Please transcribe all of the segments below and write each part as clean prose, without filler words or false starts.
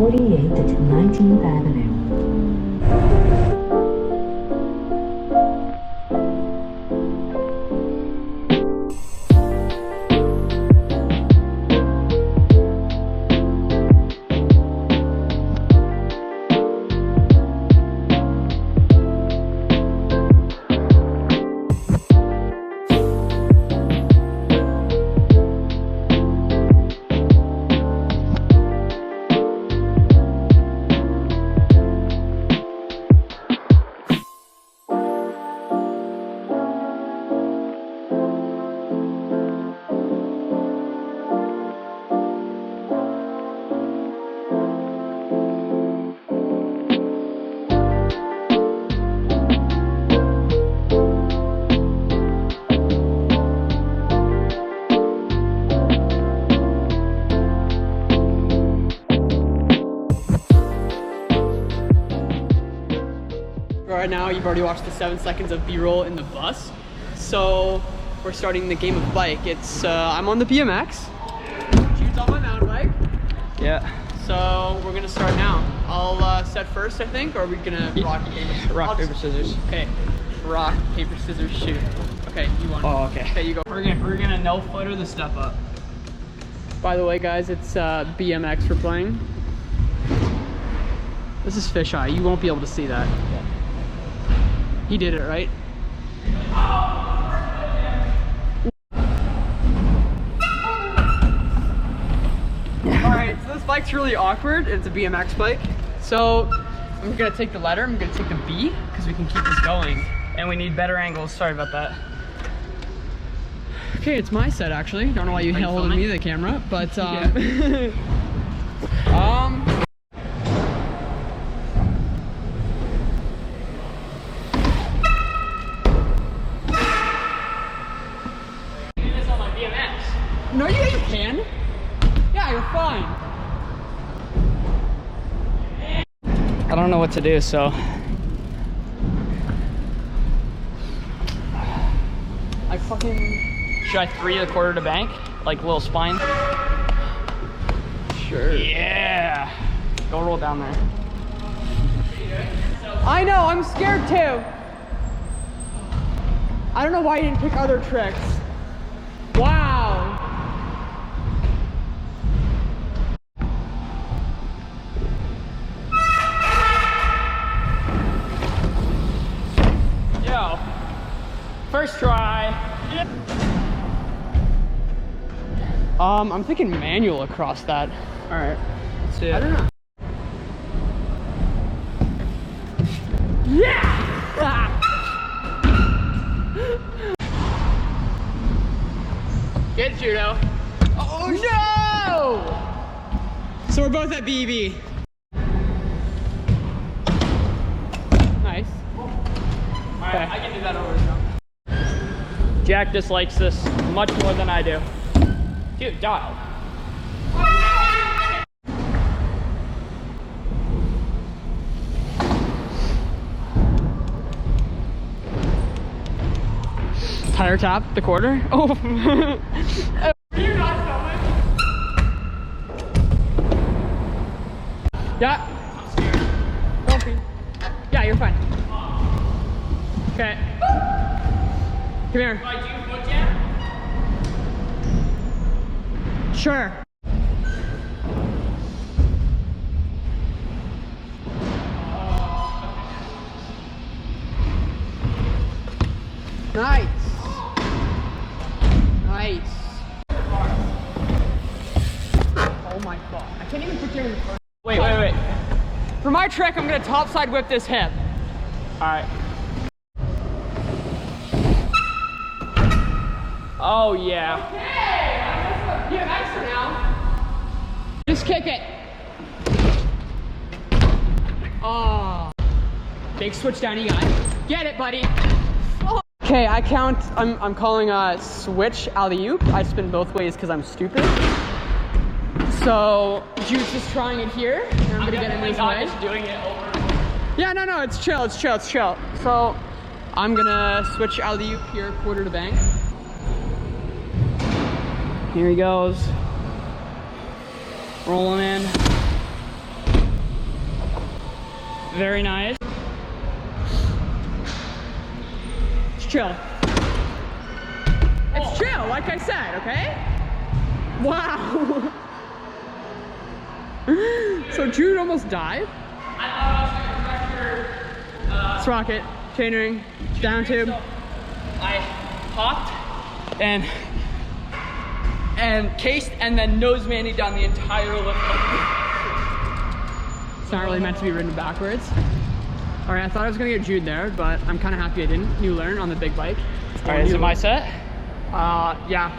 48th at 19th Avenue. Right now, you've already watched the 7 seconds of B-roll in the bus. So we're starting the game of bike. It's I'm on the BMX. Jude's on my mountain bike. Yeah. So we're gonna start now. I'll set first, I think, or are we gonna rock paper? Rock, paper, scissors. Okay. Rock, paper, scissors, shoot. Okay, you won. Oh, okay. Okay, you go. We're gonna no footer the step up. By the way, guys, it's BMX we're playing. This is fisheye. You won't be able to see that. Yeah. He did it, right? Alright, so this bike's really awkward. It's a BMX bike. So I'm gonna take the letter, I'm gonna take the B, because we can keep this going. And we need better angles. Sorry about that. Okay, it's my set actually. Don't know why you held me the camera, but No, you can. Yeah, you're fine. I don't know what to do, so. I fucking... Should I 3 the quarter to bank? Like little spine? Sure. Yeah. Go roll down there. I know, I'm scared too. I don't know why you didn't pick other tricks. Wow. Yo. First try. I'm thinking manual across that. All right. Let's see it. I don't know. Yeah! Good judo. Oh no! So we're both at BB. Nice. All right, I can do that over the jump. Jack dislikes this much more than I do. Dude, dial. Tire tap the quarter. Oh. You're not yeah. I'm scared. Don't be. Yeah, you're fine. Okay. Come here. Do I do foot jam? Sure. Nice. Nice. Oh my god. I can't even put you in the front. Wait. For my trick, I'm gonna topside whip this hip. All right. Oh yeah. Okay. BMX for now. Just kick it. Oh. Big switch down, you got it. Get it, buddy. Oh. Okay, I count. I'm calling a switch alley-oop. I spin both ways because I'm stupid. So Jude's just trying it here, and I'm gonna get in his way. Just doing it over. Yeah, no, it's chill, it's chill, it's chill. So I'm gonna switch alley-oop here, quarter to bank. Here he goes. Rolling in. Very nice. It's chill. It's chill, like I said, okay? Wow. So Jude almost died. I thought I was gonna correct your Sprocket, chainring, down tube. So I hopped and cased and then nose manny down the entire lip. It's not really meant to be ridden backwards. All right, I thought I was gonna get Jude there, but I'm kind of happy I didn't. New learn on the big bike. All right, is it my set? Yeah.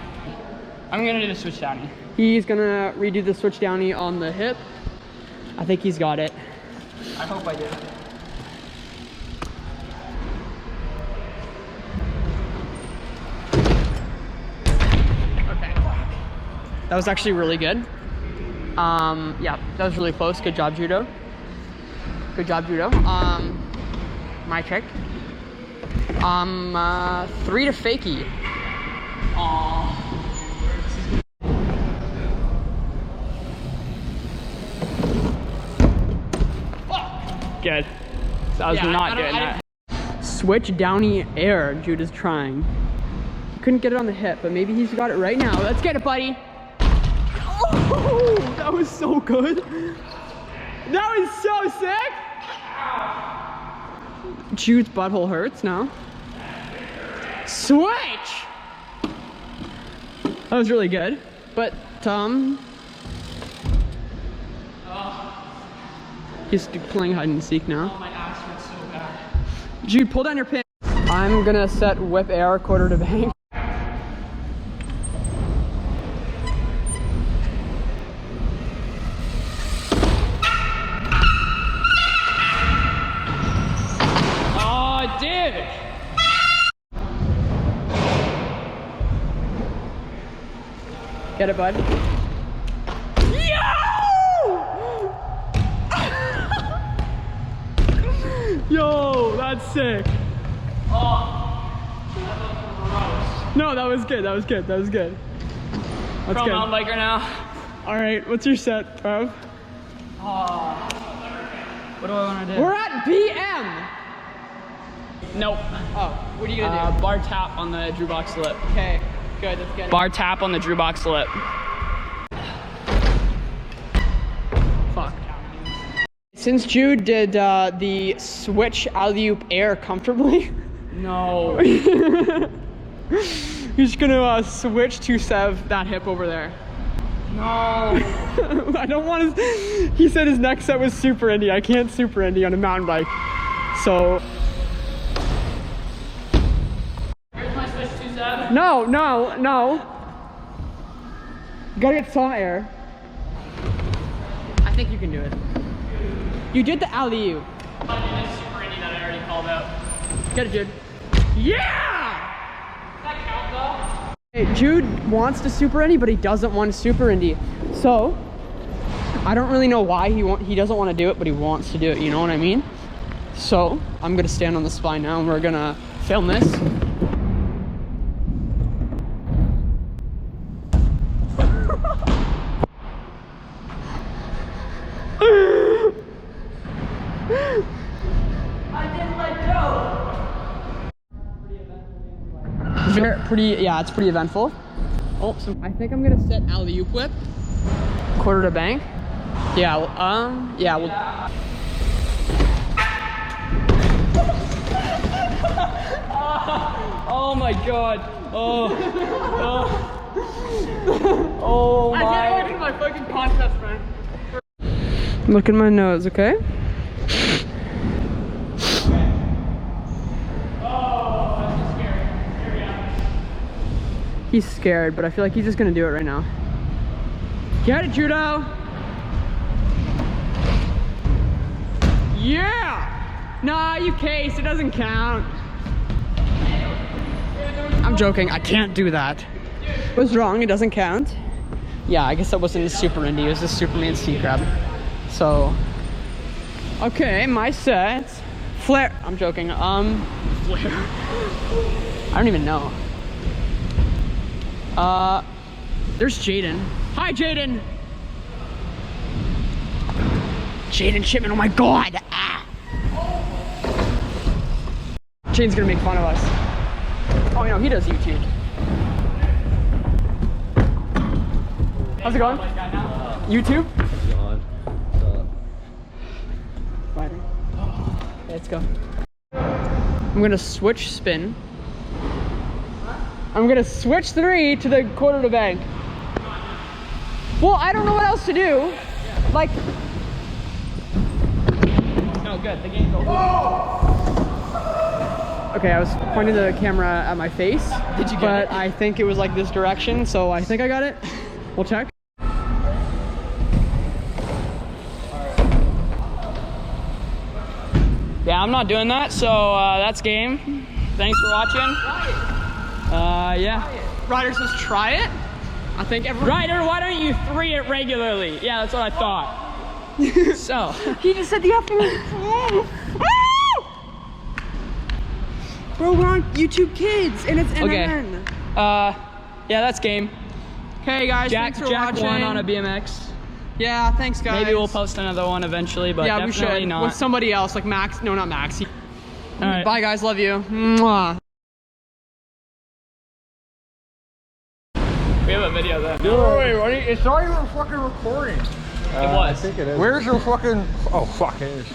I'm gonna do the switch downy. He's gonna redo the switch downy on the hip. I think he's got it. I hope I did. Okay. That was actually really good. Yeah, that was really close. Good job, Judo. Good job, Judo. My trick. 3 to fakie. Aww. Good. That was not good. Switch downy air, Jude is trying. He couldn't get it on the hip, but maybe he's got it right now. Let's get it, buddy. Oh, that was so good. That was so sick. Jude's butthole hurts now. Switch. That was really good, but he's playing hide and seek now. Oh, my ass hurts so bad. Jude, pull down your pin. I'm gonna set whip air quarter to bank. Oh, dude. Get it, bud. Yo, that's sick. Oh, that was gross. No, that was good. That was good. That was good. That's Pro good. mountain biker now. All right, what's your set, bro? Oh. What do I want to do? We're at BM. Nope. Oh, what are you gonna Bar tap on the Drew box lip. do? Okay, good. That's good. Bar tap on the Drew box lip. Fuck. Since Jude did the switch alley-oop air comfortably, No. he's gonna switch to Sev that hip over there. No. I don't want to. He said his next set was super indie. I can't super indie on a mountain bike. So. Here's my switch 2-7. No. You gotta get some air. I think you can do it. You did the alley-oop. I did this super indie that I already called out. Get it, Jude. Yeah! Does that count though? Hey, Jude wants to super indie, but he doesn't want to super indie. So, I don't really know why he doesn't want to do it, but he wants to do it, you know what I mean? So, I'm gonna stand on the spine now and we're gonna film this. I didn't let go. Yeah, it's pretty eventful. Oh, so I think I'm gonna set alley-oop whip, quarter to bank. Yeah, we'll. Oh my god. Oh. Oh I can't my. look at my fucking contest, man. Look at my nose, okay? He's scared, but I feel like he's just gonna do it right now. Get it, Judo! Yeah! Nah, you cased, it doesn't count. I'm joking, I can't do that. What's wrong, it doesn't count? Yeah, I guess that wasn't a super indie, it was a Superman C-Crab. So, okay, my set. Flare, I'm joking, flare. I don't even know. There's Jaden. Hi, Jaden. Jaden Shipman. Oh my God. Ah. Shane's gonna make fun of us. Oh no, he does YouTube. How's it going? YouTube? Let's go. I'm gonna switch spin. I'm gonna switch 3 to the quarter to bank. Well, I don't know what else to do. Like. No, good. The game's over. Okay, I was pointing the camera at my face. Did you get but it? I think it was like this direction, so I think I got it. We'll check. Yeah, I'm not doing that, so that's game. Thanks for watching. Yeah. Ryder says try it. I think everyone. Ryder, why don't you 3 it regularly? Yeah, that's what I thought. So. He just said the afternoon. Bro, we're on YouTube Kids, and it's NNN. Okay. Yeah, that's game. Okay, guys, Jack thanks for watching. won on a BMX. Yeah, thanks, guys. Maybe we'll post another one eventually, but yeah, we definitely should. not. With somebody else, like Max. No, not Max. All right. Bye, guys. Love you. Mwah. We have a video there. Wait, it's not even fucking recording. It was. Where's your fucking... Oh, fuck it is.